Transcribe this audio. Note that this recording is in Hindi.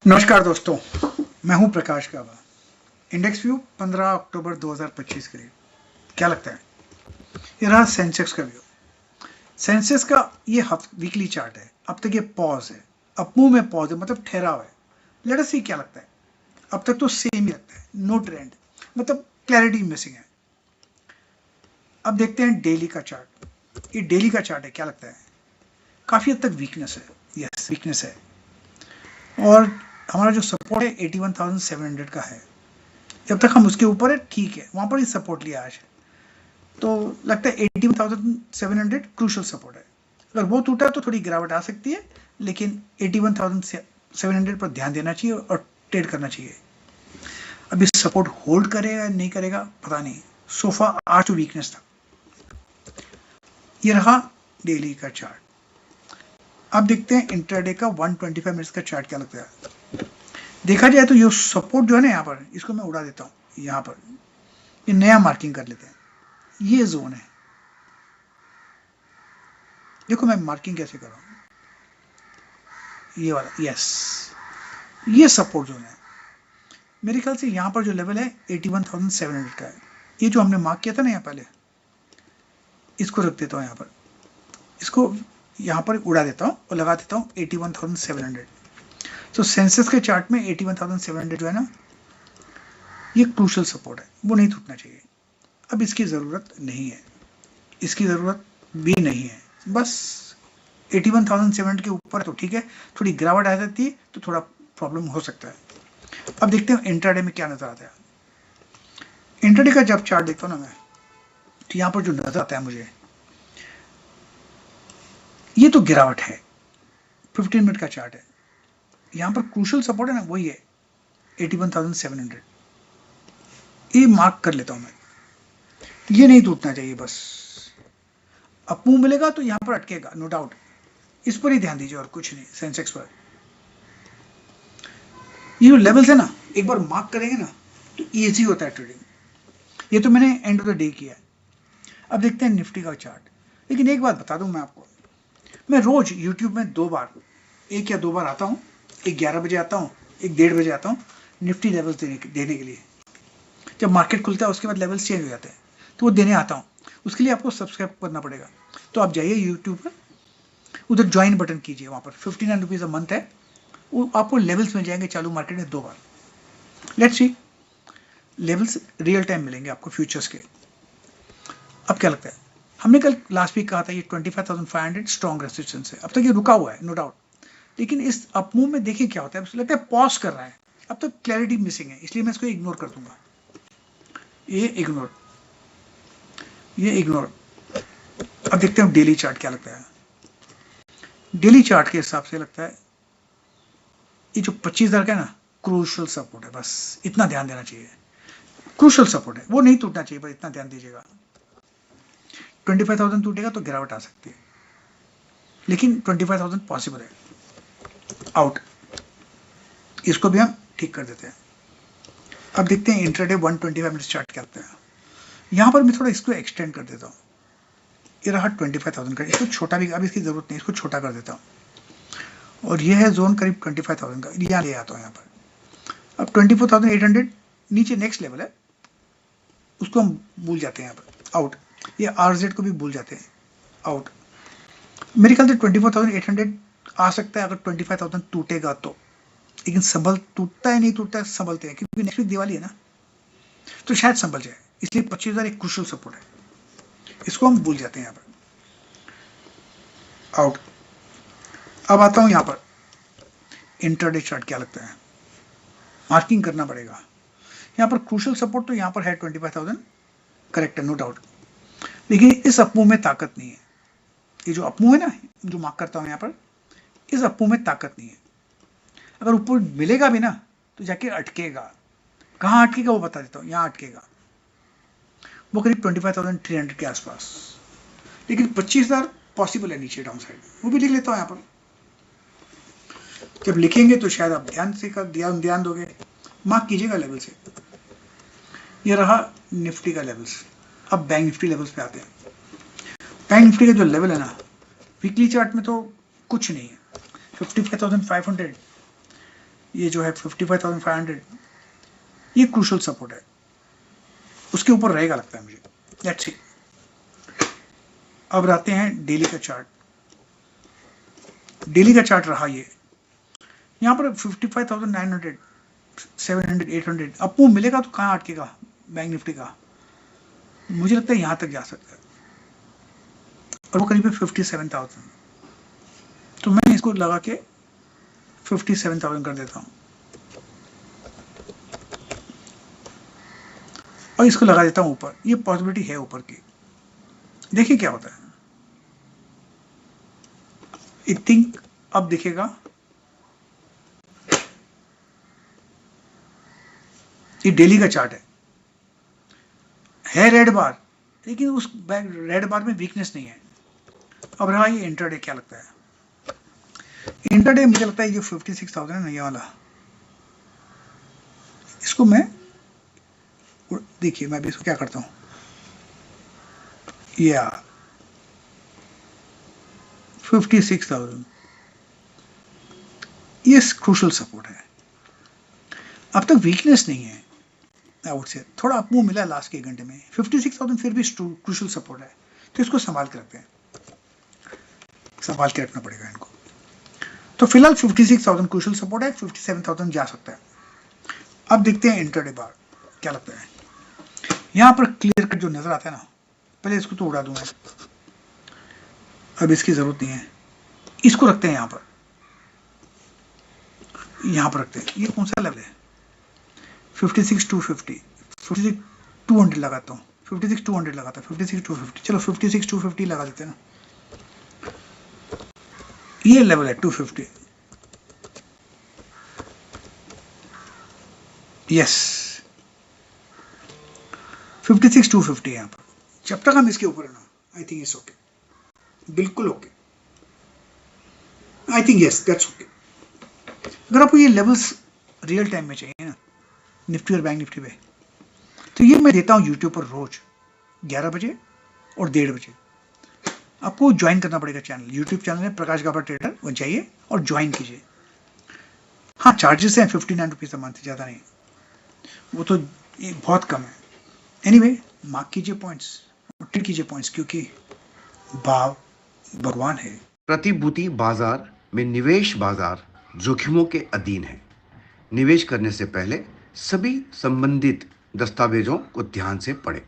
नमस्कार दोस्तों, मैं हूं प्रकाश कावा। इंडेक्स व्यू 15 अक्टूबर 2025 के लिए क्या लगता है? ये रहा सेंसेक्स का व्यू। सेंसेक्स का ये वीकली चार्ट है। अब तक ये पॉज है, अपमूव में पॉज है, मतलब ठहराव है। लेट अस सी क्या लगता है। अब तक तो सेम ही लगता है, नो ट्रेंड, मतलब क्लैरिटी मिसिंग है। अब देखते हैं डेली का चार्ट। ये डेली का चार्ट है, क्या लगता है? काफी हद तक वीकनेस है। यस, वीकनेस है। और हमारा जो सपोर्ट है 81,700 का है। जब तक हम उसके ऊपर है ठीक है, वहां पर ही सपोर्ट लिया आज, तो लगता है 81,700 क्रूशल सपोर्ट है। अगर वो टूटा तो थोड़ी गिरावट आ सकती है, लेकिन 81,700 पर ध्यान देना चाहिए और ट्रेड करना चाहिए। अभी सपोर्ट होल्ड करेगा या नहीं करेगा पता नहीं। सोफा आज तो वीकनेस था। ये रहा डेली का चार्ट। अब देखते हैं इंट्राडे का 125 मिनट्स का चार्ट क्या लगता है। देखा जाए तो ये सपोर्ट जो है ना, यहाँ पर इसको मैं उड़ा देता हूँ। यहाँ पर ये नया मार्किंग कर लेते हैं। ये जोन है, देखो मैं मार्किंग कैसे कर रहा हूं। ये वाला, यस, ये सपोर्ट जोन है। मेरे ख्याल से यहां पर जो लेवल है 81,700 का है। ये जो हमने मार्क किया था ना यहाँ पहले, इसको रख देता हूँ यहाँ पर, इसको यहाँ पर उड़ा देता हूँ और लगा देता हूँ 81,700। तो सेंसेक्स के चार्ट में 81,700 जो है ना, ये क्रूशल सपोर्ट है, वो नहीं टूटना चाहिए। अब इसकी ज़रूरत नहीं है, इसकी ज़रूरत भी नहीं है। बस 81,700 के ऊपर तो ठीक है, थोड़ी गिरावट आ जाती है तो थोड़ा प्रॉब्लम हो सकता है। अब देखते हैं इंट्राडे में क्या नजर आता है। इंट्राडे का जब चार्ट देखता हूँ ना मैं, तो यहां पर जो नजर आता है मुझे, ये तो गिरावट है। 15 मिनट का चार्ट है, यहां पर क्रूशल सपोर्ट है ना, वही है 81,700। ये मार्क कर लेता हूं मैं, ये नहीं टूटना चाहिए। बस अपमूव मिलेगा तो यहां पर अटकेगा, नो डाउट। इस पर ही ध्यान दीजिए और कुछ नहीं। सेंसेक्स पर ये जो लेवल्स है ना, एक बार मार्क करेंगे ना तो इजी होता है ट्रेडिंग। ये तो मैंने एंड ऑफ द डे किया है। अब देखते हैं निफ्टी का चार्ट। लेकिन एक बात बता दूं मैं आपको, मैं रोज यूट्यूब में 2 बार, 1 या 2 बार आता हूं। एक 11 बजे आता हूं, एक 1:30 बजे आता हूं, निफ्टी लेवल्स देने के लिए। जब मार्केट खुलता है उसके बाद लेवल्स चेंज हो जाते हैं, तो वो देने आता हूं। उसके लिए आपको सब्सक्राइब करना पड़ेगा। तो आप जाइए यूट्यूब पर, उधर ज्वाइन बटन कीजिए, वहां पर 59 रुपीज अ मंथ है। वो आपको लेवल्स मिल जाएंगे चालू मार्केट में 2 बार। Let's see, levels real time मिलेंगे आपको फ्यूचर्स के। अब क्या लगता है, हमने कल लास्ट वीक कहा था ये 25,500 स्ट्रॉन्ग रेजिस्टेंस है। अब तक ये रुका हुआ है, नो डाउट। लेकिन इस अपमूव में देखिए क्या होता है, लगता है पॉज कर रहा है। अब तक क्लैरिटी मिसिंग है, इसलिए मैं इसको इग्नोर कर दूंगा। ये इग्नोर, ये इग्नोर। अब देखते हैं डेली चार्ट क्या लगता है। डेली चार्ट के हिसाब से लगता है ये जो 25,000 का है ना, क्रूशल सपोर्ट है। बस इतना ध्यान देना चाहिए, क्रूशल सपोर्ट है, वो नहीं टूटना चाहिए, बस इतना ध्यान दीजिएगा। 25,000 टूटेगा तो गिरावट आ सकती है, लेकिन 25,000 पॉसिबल है। आउट, इसको भी हम ठीक कर देते हैं। अब देखते हैं इंट्राडे 125 मिनट चार्ट क्या लगता है। यहां पर मैं थोड़ा इसको एक्सटेंड कर देता हूं। ये रहा 25,000 का, इसको छोटा भी, अब इसकी जरूरत नहीं, इसको छोटा कर देता हूं। और ये है जोन करीब 25,000 का, यहाँ ले आता हूं यहाँ पर। अब 24,800 नीचे नेक्स्ट लेवल है, उसको हम भूल जाते हैं यहाँ पर। आउट, ये आरजेड को भी भूल जाते हैं। आउट। मेरे ख्याल से 24,800 आ सकता है अगर 25,000 टूटेगा तो। लेकिन संभल, टूटता है नहीं टूटता है, संभलते हैं, क्योंकि नेक्स्ट वीक दिवाली है ना, तो शायद संभल जाए। इसलिए 25,000 एक क्रूशल सपोर्ट है, इसको हम भूल जाते हैं यहाँ पर। आउट। अब आता हूं यहाँ पर इंट्राडे चार्ट क्या लगता है। मार्किंग करना पड़ेगा यहाँ पर। क्रूशल सपोर्ट तो यहाँ पर है 25,000, करेक्ट है, नो डाउट। लेकिन इस अपमूव में ताकत नहीं है। ये जो अपमूव है ना, जो मार्क करता हूं यहाँ पर, इस अपमूव में ताकत नहीं है। अगर ऊपर मिलेगा भी ना तो जाके अटकेगा। कहाँ अटकेगा वो बता देता हूँ, यहाँ अटकेगा, वो करीब 25,300 के आसपास। लेकिन 25,000 पॉसिबल है नीचे डाउन साइड, वो भी लिख लेता हूँ यहाँ पर। जब लिखेंगे तो शायद आप ध्यान से ध्यान दोगे, मार्क कीजिएगा लेवल से। ये रहा निफ्टी का लेवल्स। अब बैंक निफ्टी लेवल्स पे आते हैं। बैंक निफ्टी का जो लेवल है ना, वीकली चार्ट में तो कुछ नहीं है। 55,500 ये जो है 55,500, ये क्रूशल सपोर्ट है, उसके ऊपर रहेगा लगता है मुझे। Let's see. अब आते हैं डेली का चार्ट। डेली का चार्ट रहा ये, यहाँ पर 55,900, 700, 800 अप मूव मिलेगा तो कहाँ अटकेगा बैंक निफ्टी का? मुझे लगता है यहां तक जा सकता है, और वो करीब 57,000। तो मैं इसको लगा के 57,000 कर देता हूं, और इसको लगा देता हूं ऊपर। ये पॉसिबिलिटी है ऊपर की, देखिए क्या होता है। आई थिंक अब दिखेगा, ये डेली का चार्ट है रेड बार, लेकिन उस रेड बार में वीकनेस नहीं है। अब रहा ये इंटरडे, क्या लगता है इंटरडे? मुझे लगता है ये 56,000 है ना, ये वाला, इसको मैं, देखिए मैं भी इसको क्या करता हूं, या 56,000, ये क्रूशल सपोर्ट है। अब तक वीकनेस नहीं है, आई वुड से थोड़ा अप मूव मिला लास्ट के 1 घंटे में। 56,000 फिर भी क्रूशल सपोर्ट है, तो इसको संभाल के रखते हैं, संभाल के रखना पड़ेगा इनको। तो फिलहाल 56,000 क्रूशल सपोर्ट है, 57,000 जा सकता है। अब देखते हैं इंटरडे बार क्या लगता है। यहां पर क्लियर कट जो नजर आता है ना, पहले इसको तो उड़ा दूं मैं, अब इसकी जरूरत नहीं है। इसको रखते हैं यहां पर, यहां पर रखते हैं। ये कौन सा लेवल है? 56,250, 56,200 लगाता हूँ, 56,200 लगाता है, 56,250, चलो 56,250 लगा देते हैं ना। ये लेवल है 250, यस 56,250 यहां पर। जब तक हम इसके ऊपर है ना, आई थिंक इट्स ओके, बिल्कुल okay, I think yes that's okay. अगर आपको ये लेवल्स रियल टाइम में चाहिए ना, निफ्टी और बैंक निफ्टी पे, तो ये मैं देता हूँ यूट्यूब पर रोज 11 बजे और 1:30 बजे। आपको ज्वाइन करना पड़ेगा चैनल, यूट्यूब चैनल है प्रकाश गाबा ट्रेडर, वो जाइए और ज्वाइन कीजिए। हाँ चार्जेस हैं 59 रुपीज़ अ मंथ, ज़्यादा नहीं, वो तो बहुत कम है। एनीवे मार्क कीजिए पॉइंट्स, ट्रेड कीजिए पॉइंट्स, क्योंकि भाव भगवान है। प्रतिभूति बाजार में निवेश बाजार जोखिमों के अधीन है। निवेश करने से पहले सभी संबंधित दस्तावेजों को ध्यान से पढ़ें।